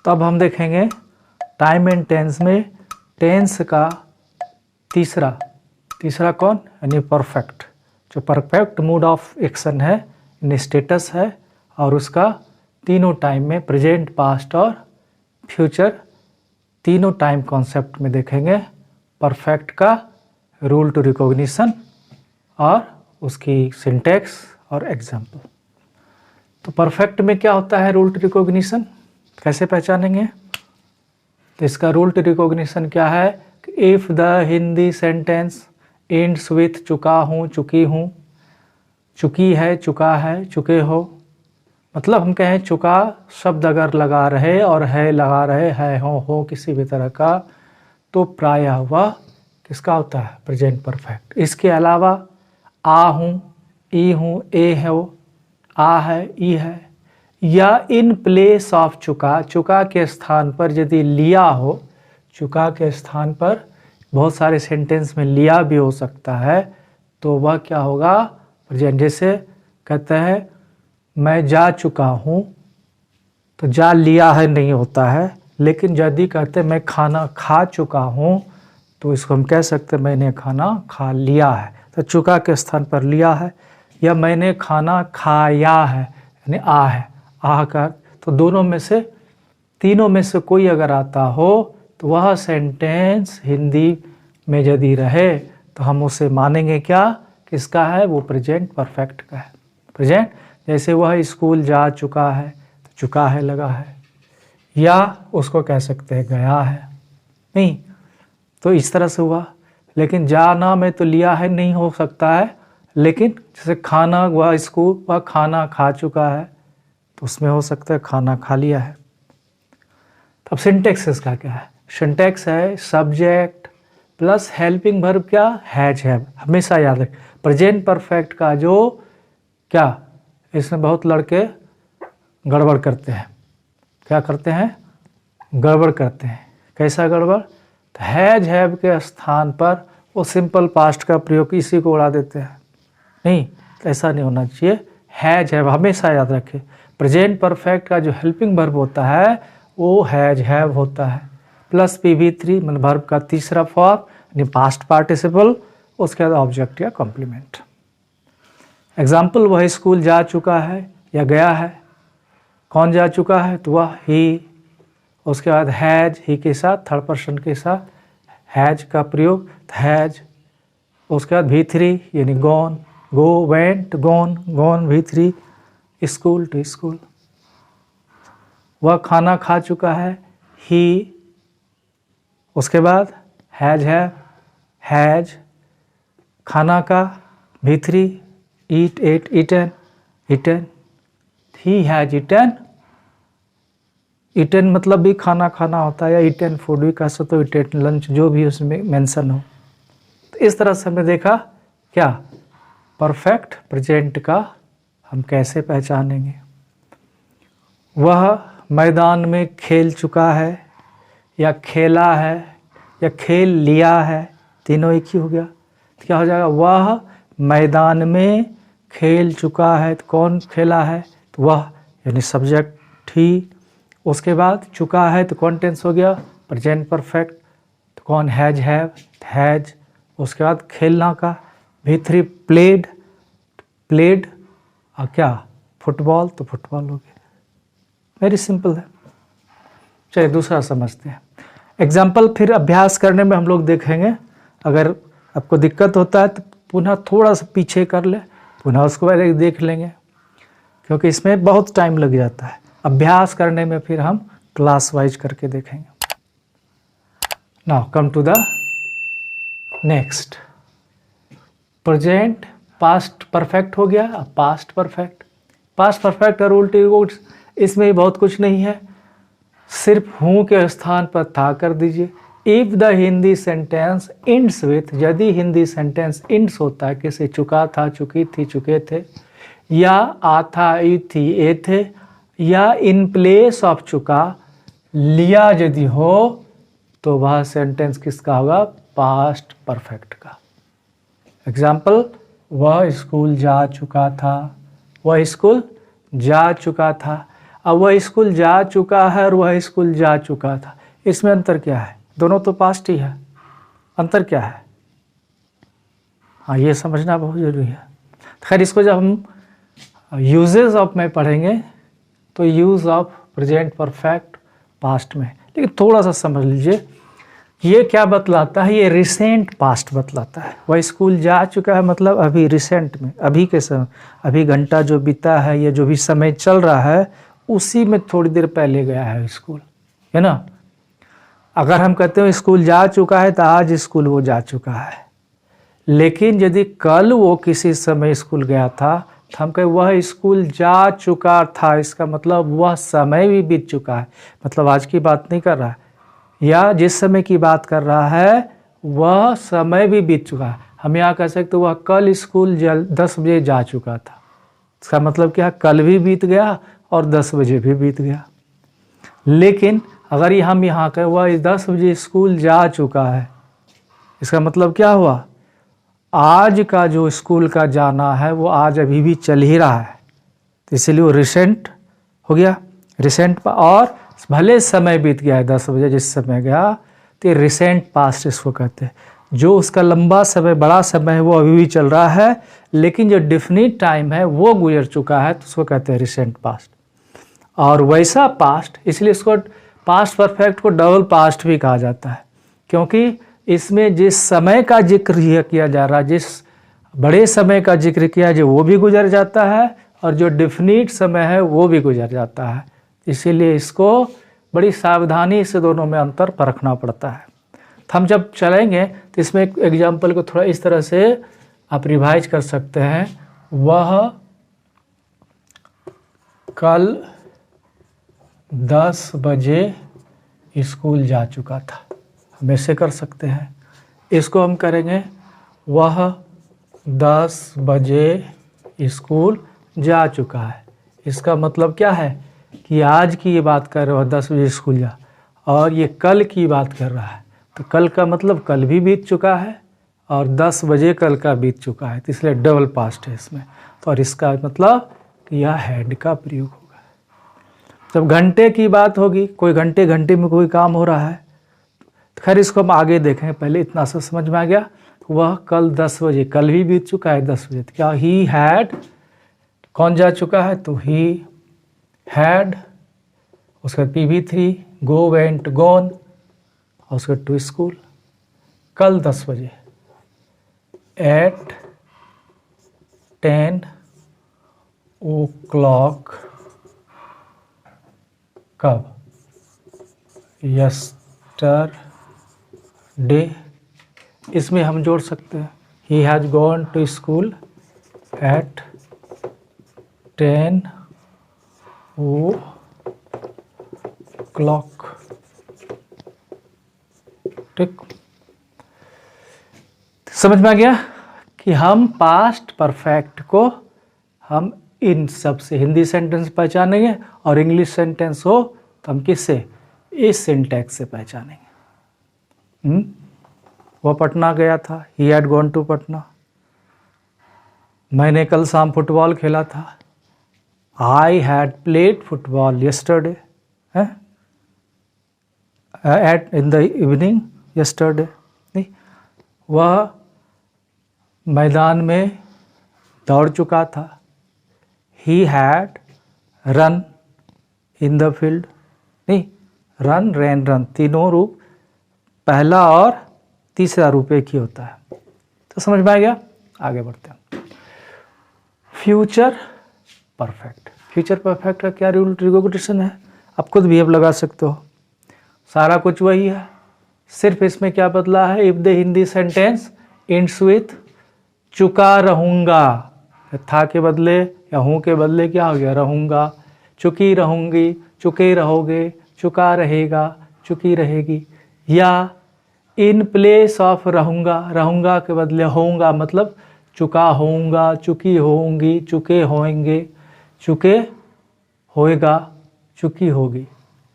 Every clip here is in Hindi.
तो अब हम देखेंगे टाइम एंड टेंस में टेंस का तीसरा कौन, यानी परफेक्ट। जो परफेक्ट मूड ऑफ एक्शन है, यानी स्टेटस है, और उसका तीनों टाइम में प्रेजेंट, पास्ट और फ्यूचर तीनों टाइम कॉन्सेप्ट में देखेंगे परफेक्ट का रूल टू रिकॉग्निशन और उसकी सिंटैक्स और एग्जाम्पल। तो परफेक्ट में क्या होता है रूल टू रिकॉग्निशन, कैसे पहचानेंगे? तो इसका रूल टू रिकॉग्निशन क्या है कि if the Hindi sentence ends with चुका हूँ, चुकी हूँ, चुकी है, चुका है, चुके हो, मतलब हम कहें चुका शब्द अगर लगा रहे और है लगा रहे, है हो किसी भी तरह का, तो प्रायः वह किसका होता है, प्रेजेंट परफेक्ट। इसके अलावा आ हूँ, ई हूँ, ए है, वो आ है, ई है, या इन प्लेस ऑफ चुका, चुका के स्थान पर यदि लिया हो, चुका के स्थान पर बहुत सारे सेंटेंस में लिया भी हो सकता है, तो वह क्या होगा, प्रेजेंट। जैसे कहते हैं मैं जा चुका हूँ, तो जा लिया है नहीं होता है, लेकिन यदि कहते मैं खाना खा चुका हूँ, तो इसको हम कह सकते हैं मैंने खाना खा लिया है, तो चुका के स्थान पर लिया है। या मैंने खाना खाया है, यानी आ है, आ का, तो दोनों में से, तीनों में से कोई अगर आता हो तो वह सेंटेंस हिंदी में यदि रहे तो हम उसे मानेंगे क्या, किसका है, वो प्रेजेंट परफेक्ट का है। प्रेजेंट, जैसे वह स्कूल जा चुका है, तो चुका है लगा है, या उसको कह सकते हैं गया है, नहीं, तो इस तरह से हुआ। लेकिन जाना में तो लिया है नहीं हो सकता है, लेकिन जैसे खाना, वह स्कूल, वह खाना खा चुका है, तो उसमें हो सकता है खाना खा लिया है। अब सिंटेक्स इसका क्या है, सिंटेक्स है सब्जेक्ट प्लस हेल्पिंग वर्ब, क्या, हैज हैव। हमेशा याद रखें प्रेजेंट परफेक्ट का जो क्या, इसमें बहुत लड़के गड़बड़ करते हैं, क्या करते हैं, गड़बड़ करते हैं। कैसा गड़बड़, तो हैज हैव के स्थान पर वो सिंपल पास्ट का प्रयोग, इसी को उड़ा देते हैं। नहीं, ऐसा नहीं होना चाहिए। हैज हैव हमेशा याद रखें, प्रेजेंट परफेक्ट का जो हेल्पिंग वर्ब होता है वो हैज हैव होता है, प्लस PV3 मतलब वर्ब का तीसरा फॉर्म, यानी पास्ट पार्टिसिपल, उसके बाद ऑब्जेक्ट या कॉम्प्लीमेंट। एग्जाम्पल, वह स्कूल जा चुका है या गया है, कौन जा चुका है, तो वह ही, उसके बाद हैज, ही के साथ थर्ड पर्सन के साथ हैज का प्रयोग, हैज, उसके बाद V3 यानी gone, go, went, gone, gone V3, school to school. वह खाना खा चुका है, ही, उसके बाद हैज, खाना का V3, eat, ate, eaten, he has eaten मतलब भी खाना खाना होता है, या ईटन फूड भी कह सकते हो, ईटन लंच, जो भी उसमें मेंशन हो। तो इस तरह से हमने देखा क्या, परफेक्ट प्रेजेंट का हम कैसे पहचानेंगे। वह मैदान में खेल चुका है, या खेला है, या खेल लिया है, तीनों एक ही हो गया। तो क्या हो जाएगा, वह मैदान में खेल चुका है, तो कौन खेला है, तो वह, यानी सब्जेक्ट ही। उसके बाद चुका है तो कौन टेंस हो गया, प्रेजेंट परफेक्ट, तो कौन, हैज हैव, हैज। उसके बाद खेलना का V3 प्लेड, और क्या, फुटबॉल, तो फुटबॉल हो गया। वेरी सिंपल है। चलिए दूसरा समझते हैं एग्जाम्पल। फिर अभ्यास करने में हम लोग देखेंगे, अगर आपको दिक्कत होता है तो पुनः थोड़ा सा पीछे कर ले, पुनः उसको पहले देख लेंगे, क्योंकि इसमें बहुत टाइम लग जाता है। अभ्यास करने में फिर हम क्लास वाइज करके देखेंगे। Now come to the next. Present past perfect हो गया, अब पास्ट परफेक्ट। पास्ट परफेक्ट और उल्टी रूट्स, इसमें भी बहुत कुछ नहीं है, सिर्फ हूँ के स्थान पर था कर दीजिए। If the Hindi sentence ends with, यदि हिंदी सेंटेंस इंड्स होता है किसी चुका था, चुकी थी, चुके थे, या आ था, ई थी, ए थे, या इन प्लेस ऑफ चुका लिया यदि हो, तो वह सेंटेंस किसका होगा, पास्ट परफेक्ट का। एग्जाम्पल, वह स्कूल जा चुका था, वह स्कूल जा चुका था। अब वह स्कूल जा चुका है और वह स्कूल जा चुका था, इसमें अंतर क्या है? दोनों तो पास्ट ही है, अंतर क्या है? हाँ, ये समझना बहुत ज़रूरी है। खैर, इसको जब हम यूजेस ऑफ में पढ़ेंगे तो use of present perfect past में, लेकिन थोड़ा सा समझ लीजिए ये क्या बतलाता है, ये रिसेंट पास्ट बतलाता है। वह स्कूल जा चुका है मतलब अभी रिसेंट में, अभी के समय, अभी घंटा जो बीता है या जो भी समय चल रहा है उसी में थोड़ी देर पहले गया है स्कूल, है ना। अगर हम कहते हैं स्कूल जा चुका है तो आज स्कूल वो जा चुका है, लेकिन यदि कल वो किसी समय स्कूल गया था तो हम कहें वह स्कूल जा चुका था, इसका मतलब वह समय भी बीत चुका है, मतलब आज की बात नहीं कर रहा है, या जिस समय की बात कर रहा है वह समय भी बीत चुका है। हम यहाँ कह सकते वह कल स्कूल 10 बजे जा चुका था, इसका मतलब क्या, कल भी बीत गया और 10 बजे भी बीत गया। लेकिन अगर हम यहाँ कहें वह 10 बजे स्कूल जा चुका है, इसका मतलब क्या हुआ, आज का जो स्कूल का जाना है वो आज अभी भी चल ही रहा है, तो इसीलिए वो रिसेंट हो गया, रिसेंट। और भले समय बीत गया है 10 बजे जिस समय गया, तो ये रिसेंट पास्ट इसको कहते हैं। जो उसका लंबा समय, बड़ा समय है वो अभी भी चल रहा है, लेकिन जो डेफिनिट टाइम है वो गुजर चुका है, तो उसको कहते हैं रिसेंट पास्ट। और वैसा पास्ट, इसलिए इसको पास्ट परफेक्ट को डबल पास्ट भी कहा जाता है, क्योंकि इसमें जिस समय का जिक्र किया जा रहा है, जिस बड़े समय का जिक्र किया जो वो भी गुजर जाता है, और जो डेफिनिट समय है वो भी गुजर जाता है। इसीलिए इसको बड़ी सावधानी से दोनों में अंतर परखना पड़ता है। तो हम जब चलेंगे तो इसमें एक एग्जाम्पल को थोड़ा इस तरह से आप रिवाइज कर सकते हैं। वह कल 10 बजे स्कूल जा चुका था, हम ऐसे कर सकते हैं। इसको हम करेंगे वह 10 बजे स्कूल जा चुका है, इसका मतलब क्या है कि आज की ये बात कर रहा है 10 बजे स्कूल जा, और ये कल की बात कर रहा है, तो कल का मतलब कल भी बीत चुका है और 10 बजे कल का बीत चुका है, तो इसलिए डबल पास्ट है इसमें। तो और इसका मतलब कि यह हैड का प्रयोग होगा। जब घंटे की बात होगी, कोई घंटे में कोई काम हो रहा है, तो खैर इसको हम आगे देखें, पहले इतना सा समझ में आ गया। वह कल 10 बजे, कल भी बीत चुका है 10 बजे, तो क्या ही हैड, कौन जा चुका है, तो ही हैड, उसका PV3 गो वेंट गॉन, और उसका टू स्कूल। कल 10 बजे एट 10 o'clock, कब, यस्टरडे। इसमें हम जोड़ सकते हैं he has gone to school at 10 o'clock, ठीक। समझ में आ गया कि हम पास्ट परफेक्ट को हम इन सब से हिंदी सेंटेंस पहचानेंगे, और इंग्लिश सेंटेंस हो तो हम किससे, इस सिंटैक्स से पहचानेंगे। वह पटना गया था, he had gone to Patna. मैंने कल शाम फुटबॉल खेला था, I had played football yesterday, at in the evening yesterday. नहीं, वह मैदान में दौड़ चुका था, he had run in the field. नहीं, रन, रैन, रन, तीनों रूप पहला और तीसरा रूप एक ही होता है। तो समझ में आ गया, आगे बढ़ते हैं। फ्यूचर परफेक्ट, फ्यूचर परफेक्ट का क्या रूल रेगुलेशन है, आप खुद भी अब लगा सकते हो, सारा कुछ वही है, सिर्फ इसमें क्या बदला है, if the Hindi sentence ends with चुका रहूँगा, था के बदले या हूँ के बदले क्या हो गया, रहूँगा, चुकी रहूँगी, चुके रहोगे, चुका रहेगा, चुकी रहेगी। या इन प्लेस ऑफ रहूँगा, रहूँगा के बदले होऊंगा, मतलब चुका होऊंगा, चुकी होंगी, चुके होंगे, चुके होएगा, चुकी होगी।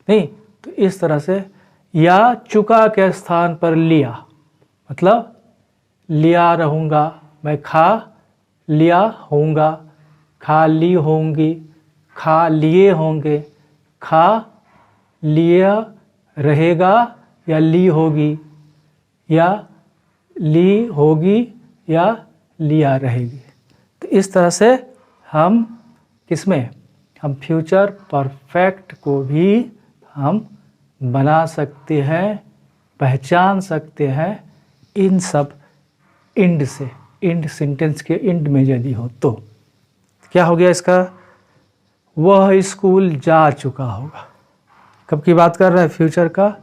नहीं, तो इस तरह से। या चुका के स्थान पर लिया, मतलब लिया रहूँगा, मैं खा लिया होऊंगा, खा ली होंगी, खा लिए होंगे, खा लिया रहेगा या ली होगी, या ली होगी या लिया रहेगी। तो इस तरह से हम किसमें, हम फ्यूचर परफेक्ट को भी हम बना सकते हैं, पहचान सकते हैं इन सब इंड से, इंड सेंटेंस के इंड में यदि हो तो। क्या हो गया इसका, वह स्कूल जा चुका होगा। कब की बात कर रहा है, फ्यूचर का।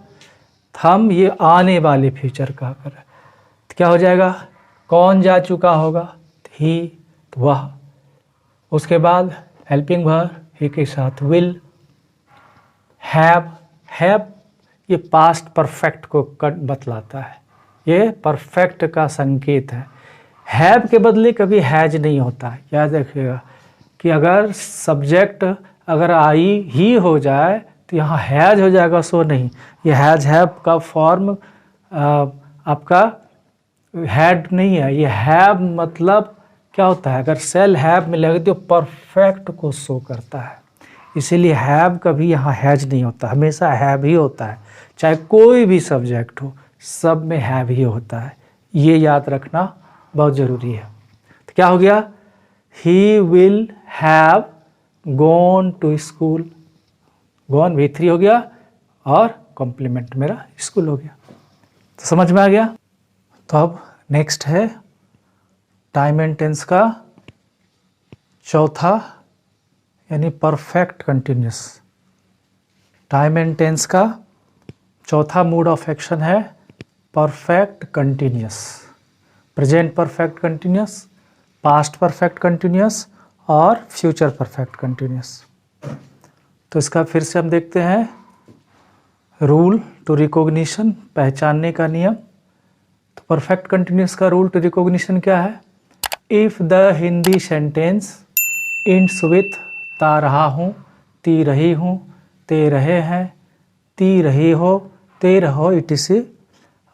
हम ये आने वाले फ्यूचर का कर रहे हैं। तो क्या हो जाएगा, कौन जा चुका होगा, ही, तो वह। उसके बाद हेल्पिंग वर्ब ही के साथ विल। हैव, हैव ये पास्ट परफेक्ट को बतलाता है, ये परफेक्ट का संकेत है। हैव के बदले कभी हैज नहीं होता है। याद रखिएगा कि अगर सब्जेक्ट अगर आई ही हो जाए तो यहाँ हैज हो जाएगा, सो नहीं। ये हैज हैव का फॉर्म आपका हैड नहीं है। ये हैव मतलब क्या होता है, अगर सेल हैव मिलेगा तो परफेक्ट को शो करता है। इसीलिए हैव कभी यहाँ हैज नहीं होता, हमेशा हैव ही होता है। चाहे कोई भी सब्जेक्ट हो, सब में हैव ही होता है। ये याद रखना बहुत ज़रूरी है। तो क्या हो गया, he will have gone to school. Gone V3 हो गया और कॉम्प्लीमेंट मेरा स्कूल हो गया। तो समझ में आ गया। तो अब नेक्स्ट है टाइम एंड टेंस का चौथा यानी perfect continuous. Time and tense का चौथा मोड ऑफ एक्शन है perfect continuous. Present perfect continuous, past perfect continuous और फ्यूचर परफेक्ट कंटिन्यूस। तो इसका फिर से हम देखते हैं रूल टू रिकॉग्निशन, पहचानने का नियम। तो परफेक्ट कंटिन्यूस का रूल टू रिकॉग्निशन क्या है, if the Hindi sentence ends with ता रहा हूँ, ती रही हूँ, ते रहे हैं, ती रही हो, ते रहो, etc।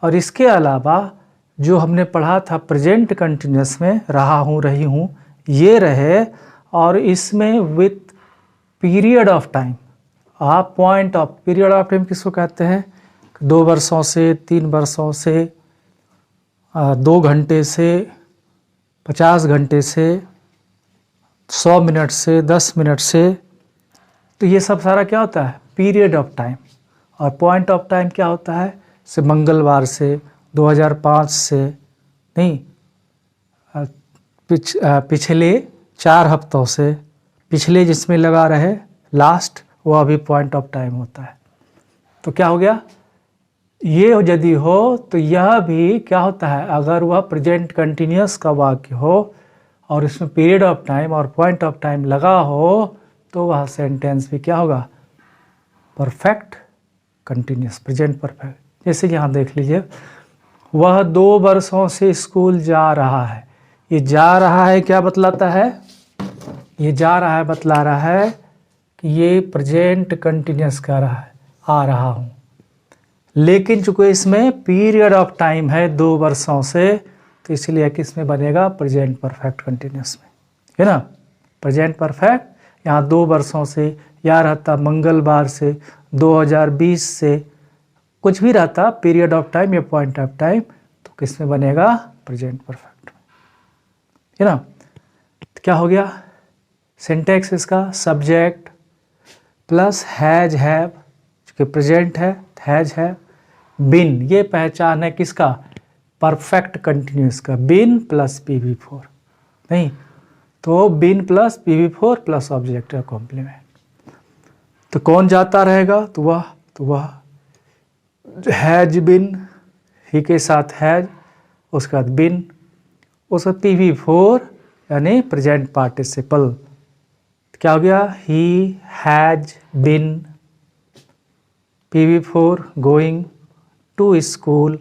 और इसके अलावा जो हमने पढ़ा था प्रेजेंट कंटिन्यूस में, रहा हूँ, रही हूँ, ये रहे, और इसमें विथ पीरियड ऑफ टाइम। आप point of period of time किसको कहते हैं, 2 वर्षों से, 3 वर्षों से, 2 घंटे से, 50 घंटे से, 100 मिनट से, 10 मिनट से। तो ये सब सारा क्या होता है, पीरियड ऑफ टाइम। और पॉइंट ऑफ टाइम क्या होता है, से मंगलवार से, 2005 से नहीं, पिछले 4 हफ्तों से, पिछले जिसमें लगा रहे लास्ट, वह भी पॉइंट ऑफ टाइम होता है। तो क्या हो गया, ये यदि हो तो यह भी क्या होता है, अगर वह प्रेजेंट कंटिन्यूस का वाक्य हो और इसमें पीरियड ऑफ टाइम और पॉइंट ऑफ टाइम लगा हो तो वह सेंटेंस भी क्या होगा, परफेक्ट कंटिन्यूस, प्रेजेंट परफेक्ट। जैसे यहाँ देख लीजिए, वह 2 वर्षों से स्कूल जा रहा है। ये जा रहा है क्या बतलाता है, ये जा रहा है बतला रहा है कि ये प्रेजेंट कंटिन्यूस कर रहा है, आ रहा हूँ। लेकिन चूंकि इसमें पीरियड ऑफ टाइम है 2 वर्षों से, तो इसलिए किस में बनेगा, प्रेजेंट परफेक्ट कंटिन्यूस में, है ना। प्रेजेंट परफेक्ट यहाँ 2 वर्षों से, या रहता मंगलवार से, 2020 से, कुछ भी रहता पीरियड ऑफ टाइम या पॉइंट ऑफ टाइम, तो किस में बनेगा, प्रेजेंट परफेक्ट में, है ना। तो क्या हो गया, सिंटैक्स इसका सब्जेक्ट प्लस हैज हैव, चूँकि प्रेजेंट है, हैज हैव, बिन, ये पहचान है किसका, परफेक्ट कंटिन्यूस का, बिन प्लस PV4 नहीं, तो बिन प्लस PV4 प्लस ऑब्जेक्ट का कॉम्प्लीमेंट। तो कौन जाता रहेगा, तो वह हैज बिन, ही के साथ हैज, उसके बाद बिन, उसका PV4 यानी प्रेजेंट पार्टिसिपल। क्या हो गया, he has been, PV4 going to school.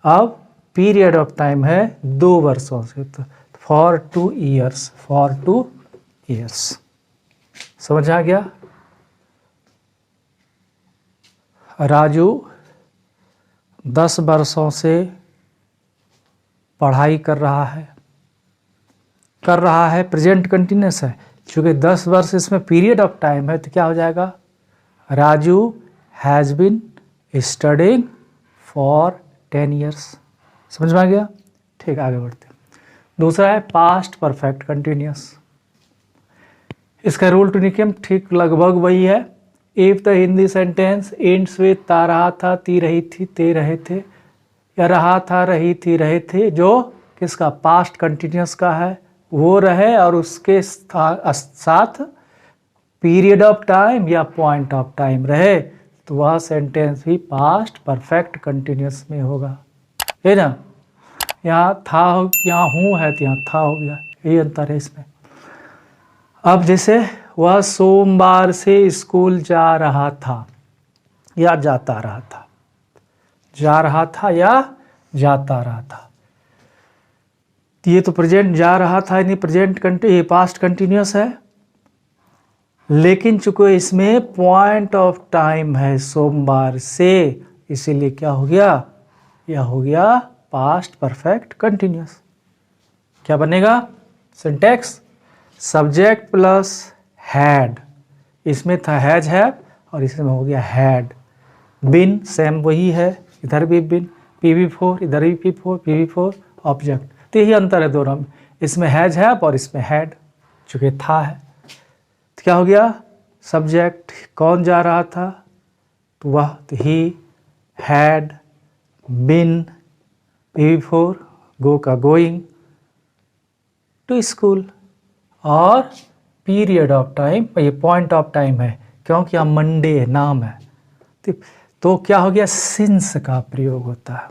अब पीरियड ऑफ टाइम है 2 वर्षों से, तो फॉर 2 ईयर्स, फॉर 2 ईयर्स। समझ आ गया। राजू 10 वर्षों से पढ़ाई कर रहा है, प्रेजेंट कंटिन्यूस है। चूँकि 10 वर्ष इसमें पीरियड ऑफ टाइम है, तो क्या हो जाएगा, Raju has been studying for 10 years। समझ में आ गया? ठीक, आगे बढ़ते हैं। दूसरा है पास्ट परफेक्ट कंटिन्यूस। इसका रूल टू नियम ठीक लगभग वही है। If the Hindi sentence ends with ता रहा था, ती रही थी, ते रहे थे, या रहा था, रही थी, रहे थे, जो किसका पास्ट कंटिन्यूस का है वो रहे और उसके साथ पीरियड ऑफ टाइम या पॉइंट ऑफ टाइम रहे, तो वह सेंटेंस भी पास्ट परफेक्ट कंटिन्यूस में होगा, है ना। यहाँ था, यहाँ हूँ है तो यहाँ था हो गया, यही अंतर है इसमें। अब जैसे वह सोमवार से स्कूल जा रहा था या जाता रहा था, जा रहा था या जाता रहा था, ये तो प्रेजेंट जा रहा था, यानी प्रेजेंट ये पास्ट कंटिन्यूस है, लेकिन चूंकि इसमें पॉइंट ऑफ टाइम है सोमवार से, इसीलिए क्या हो गया, यह हो गया पास्ट परफेक्ट कंटिन्यूस। क्या बनेगा सिंटैक्स, सब्जेक्ट प्लस हैड, इसमें था हैज हैव और इसमें हो गया हैड। बिन सेम वही है, इधर भी बिन, PV4 इधर भी PV4 ऑब्जेक्ट, तो यही अंतर है दोनों में, इसमें हैज हैव और इसमें हैड, चूंकि था है। तो क्या हो गया, सब्जेक्ट कौन जा रहा था, तो वह, तो ही हैड बिन, PV4 गो का गोइंग टू स्कूल, और पीरियड ऑफ टाइम, ये पॉइंट ऑफ टाइम है क्योंकि यहाँ मंडे है, नाम है, तो क्या हो गया, सिंस का प्रयोग होता है,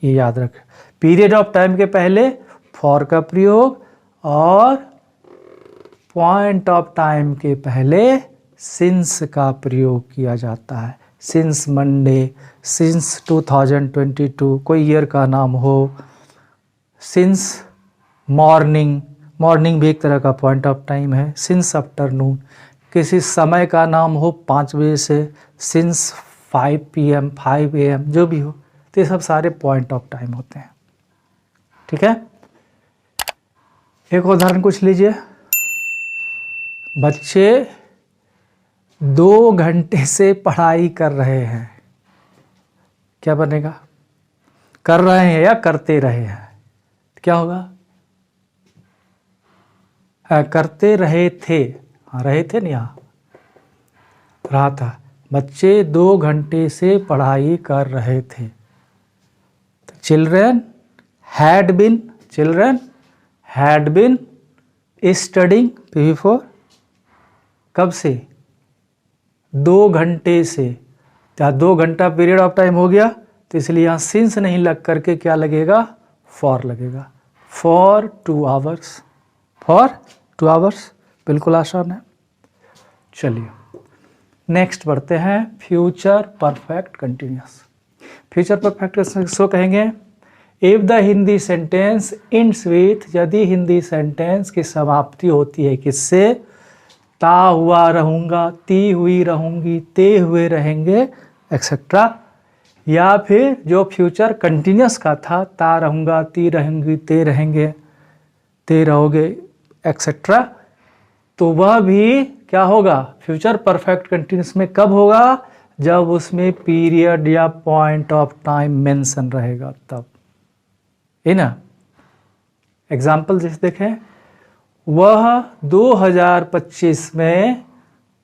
ये याद रखें। पीरियड ऑफ टाइम के पहले फॉर का प्रयोग और पॉइंट ऑफ टाइम के पहले सिंस का प्रयोग किया जाता है। सिंस मंडे, सिंस 2022, कोई ईयर का नाम हो, सिंस मॉर्निंग, मॉर्निंग भी एक तरह का पॉइंट ऑफ टाइम है, सिंस आफ्टरनून, किसी समय का नाम हो 5 बजे से, सिंस 5 PM 5 AM, जो भी हो, तो ये सब सारे पॉइंट ऑफ टाइम होते हैं। ठीक है, एक उदाहरण कुछ लीजिए। बच्चे 2 घंटे से पढ़ाई कर रहे हैं, क्या बनेगा, कर रहे हैं या करते रहे हैं, क्या होगा, करते रहे थे, हाँ रहे थे ना, यहाँ रहा था, बच्चे 2 घंटे से पढ़ाई कर रहे थे। Children had been, children had been studying, PV4 कब से, 2 घंटे से, क्या 2 घंटा पीरियड ऑफ टाइम हो गया, तो इसलिए यहाँ सिंस नहीं लग करके क्या लगेगा, फॉर लगेगा, फॉर 2 hours, फॉर 2 hours, बिल्कुल आसान है। चलिए नेक्स्ट बढ़ते हैं, future perfect continuous. Future perfect इसको कहेंगे, if the Hindi sentence ends with, यदि हिंदी सेंटेंस की समाप्ति होती है किससे, ता हुआ रहूँगा, ती हुई रहूँगी, ते हुए रहेंगे, एक्सेट्रा, या फिर जो फ्यूचर कंटिन्यूस का था, ता रहूँगा, ती रहूँगी, ते रहेंगे, ते रहोगे, एक्सेट्रा, तो वह भी क्या होगा, फ्यूचर परफेक्ट कंटिन्यूस में कब होगा, जब उसमें पीरियड या पॉइंट ऑफ टाइम मेंशन रहेगा तब, है ना। एग्जाम्पल जैसे देखें, वह 2025 में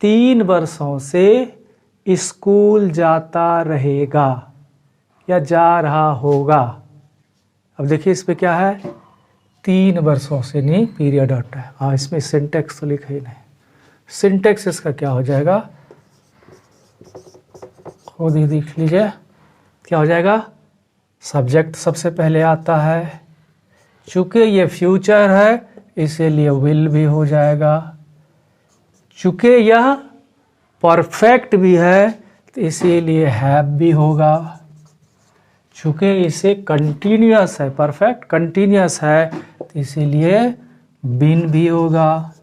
3 वर्षों से स्कूल जाता रहेगा या जा रहा होगा। अब देखिए इस पे क्या है, 3 वर्षों से नहीं, पीरियड ऑफ टाइम, हाँ इसमें सिंटेक्स तो लिखा ही नहीं, सिंटेक्स इसका क्या हो जाएगा, खुद ही देख लीजिए, क्या हो जाएगा, सब्जेक्ट सबसे पहले आता है, चूंकि ये फ्यूचर है इसीलिए विल भी हो जाएगा, चूंकि यह परफेक्ट भी है तो इसीलिए हैव भी होगा, चूंकि इसे कंटिन्यूअस है, परफेक्ट कंटिन्यूअस है तो इसीलिए बिन भी होगा,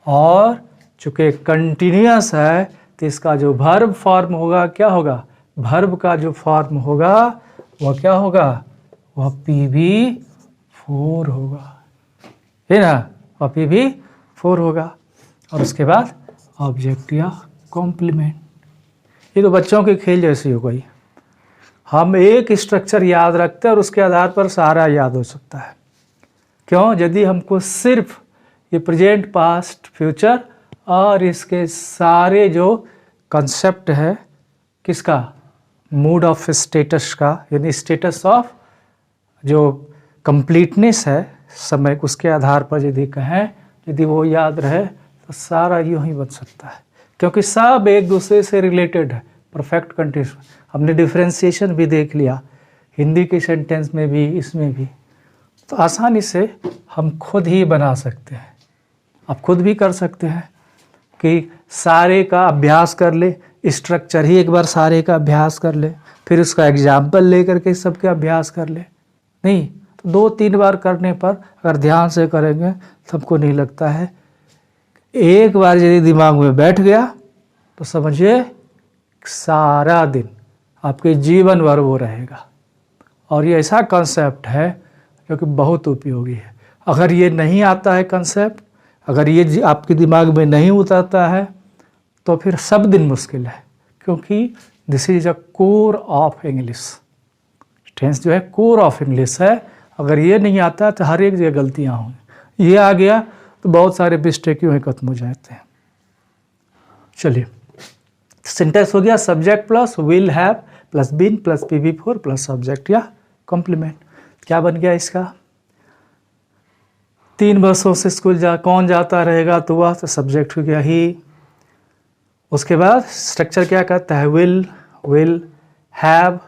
और चूंकि कंटिन्यूअस है तो इसका जो वर्ब फॉर्म होगा क्या होगा, वर्ब का जो फॉर्म होगा वह क्या होगा, वह PV4 होगा, है ना, वह PV4 होगा, और उसके बाद ऑब्जेक्ट या कॉम्प्लीमेंट। ये तो बच्चों के खेल जैसी हो गई। हम एक स्ट्रक्चर याद रखते हैं और उसके आधार पर सारा याद हो सकता है। क्यों? यदि हमको सिर्फ ये प्रेजेंट, पास्ट, फ्यूचर और इसके सारे जो कंसेप्ट है किसका, मूड ऑफ स्टेटस का, यानी स्टेटस ऑफ जो कंप्लीटनेस है समय, उसके आधार पर यदि कहें, यदि वो याद रहे तो सारा यूँ ही बन सकता है, क्योंकि सब एक दूसरे से रिलेटेड है। परफेक्ट कंटीन्यूअस, हमने डिफ्रेंशिएशन भी देख लिया हिंदी के सेंटेंस में भी, इसमें भी, तो आसानी से हम खुद ही बना सकते हैं। आप खुद भी कर सकते हैं कि सारे का अभ्यास कर ले, स्ट्रक्चर ही एक बार सारे का अभ्यास कर ले, फिर उसका एग्जाम्पल लेकर के सबके अभ्यास कर ले। नहीं तो 2-3 बार करने पर अगर ध्यान से करेंगे तो हमको नहीं लगता है, एक बार यदि दिमाग में बैठ गया तो समझिए सारा दिन आपके जीवन भर वो रहेगा। और ये ऐसा कंसेप्ट है जो कि बहुत उपयोगी है। अगर ये नहीं आता है कंसेप्ट, अगर ये आपके दिमाग में नहीं उतरता है तो फिर सब दिन मुश्किल है, क्योंकि this is a core of English. Tense जो है कोर ऑफ इंग्लिश है। अगर ये नहीं आता तो हर एक जगह गलतियाँ होंगी। ये आ गया तो बहुत सारे मिस्टेक यूँ ही खत्म हो जाते हैं। चलिए, सिंटेक्स हो गया subject plus will have plus been plus PV4 plus subject या कॉम्प्लीमेंट। क्या बन गया इसका? 3 वर्षों से स्कूल कौन जाता रहेगा, तो वह तो सब्जेक्ट हो गया ही। उसके बाद स्ट्रक्चर क्या कहता है, विल हैव।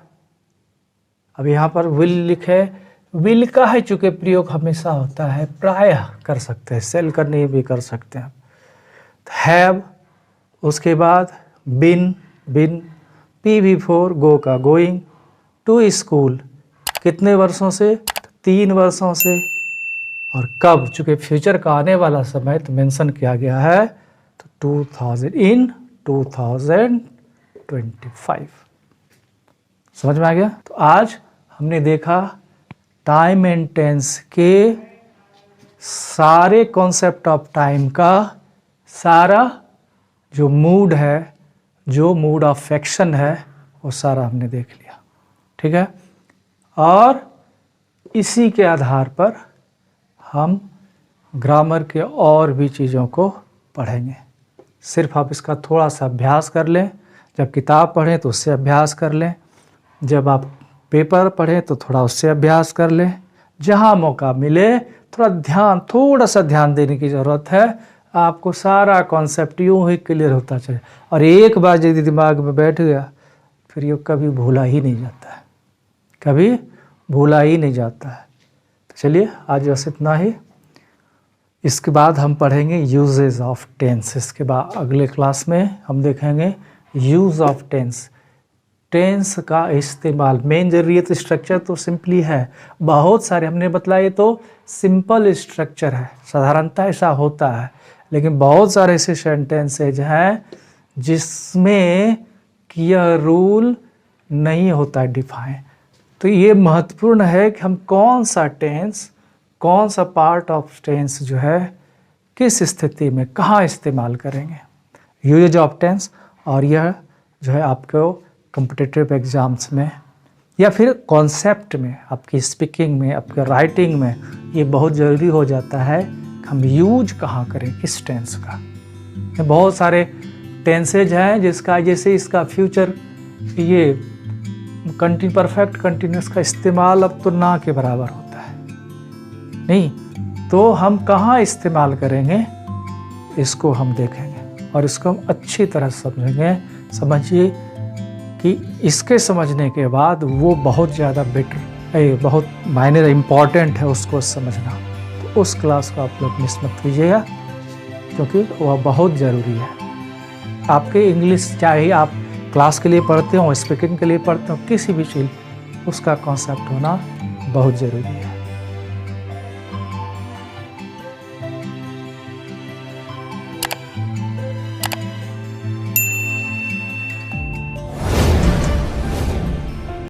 अब यहाँ पर विल लिखे, विल का है चूँकि प्रयोग हमेशा होता है, प्रायः कर सकते हैं, सेल करने भी कर सकते हैं। हैव, उसके बाद बिन PV4 गो का गोइंग, टू स्कूल कितने वर्षों से, 3 वर्षों से। और कब, चूँकि फ्यूचर का आने वाला समय तो मेंशन किया गया है, तो 2025। समझ में आ गया? तो आज हमने देखा टाइम एंड टेंस के सारे कॉन्सेप्ट ऑफ टाइम का सारा जो मूड है, जो मूड ऑफ एक्शन है, वो सारा हमने देख लिया। ठीक है? और इसी के आधार पर हम ग्रामर के और भी चीज़ों को पढ़ेंगे। सिर्फ आप इसका थोड़ा सा अभ्यास कर लें। जब किताब पढ़ें तो उससे अभ्यास कर लें, जब आप पेपर पढ़ें तो थोड़ा उससे अभ्यास कर लें। जहाँ मौका मिले थोड़ा सा ध्यान देने की ज़रूरत है। आपको सारा कॉन्सेप्ट यूँ ही क्लियर होता चले, और एक बार यदि दिमाग में बैठ गया फिर ये कभी भूला ही नहीं जाता है, कभी भूला ही नहीं जाता है। तो चलिए आज बस इतना ही। इसके बाद हम पढ़ेंगे यूजेज ऑफ टेंस। इसके बाद अगले क्लास में हम देखेंगे यूज़ ऑफ टेंस, टेंस का इस्तेमाल। मेन जरूरियत स्ट्रक्चर तो सिंपली है, बहुत सारे हमने बतलाए तो सिंपल स्ट्रक्चर है, साधारणतः ऐसा होता है, लेकिन बहुत सारे ऐसे सेंटेंसेज हैं जिसमें यह रूल नहीं होता डिफाइन। तो ये महत्वपूर्ण है कि हम कौन सा टेंस, कौन सा पार्ट ऑफ टेंस जो है किस स्थिति में कहाँ इस्तेमाल करेंगे, यूज ऑफ टेंस। और यह जो है आपको कॉम्पिटिटिव एग्ज़ाम्स में या फिर कॉन्सेप्ट में, आपकी स्पीकिंग में, आपके राइटिंग में ये बहुत ज़रूरी हो जाता है कि हम यूज कहाँ करें किस टेंस का। बहुत सारे टेंसेज हैं जिसका, जैसे इसका फ्यूचर, ये परफेक्ट कंटिन्यूस का इस्तेमाल अब तो ना के बराबर होता है। नहीं तो हम कहाँ इस्तेमाल करेंगे इसको हम देखेंगे और इसको हम अच्छी तरह समझेंगे। समझिए कि इसके समझने के बाद वो बहुत ज़्यादा बेटर, बहुत मायने इम्पॉर्टेंट है उसको समझना। तो उस क्लास को आप लोग मिस मत कीजिएगा, क्योंकि वह बहुत ज़रूरी है। आपके इंग्लिश चाहे आप क्लास के लिए पढ़ते हो, स्पीकिंग के लिए पढ़ते हो, किसी भी चीज़ उसका कॉन्सेप्ट होना बहुत ज़रूरी है।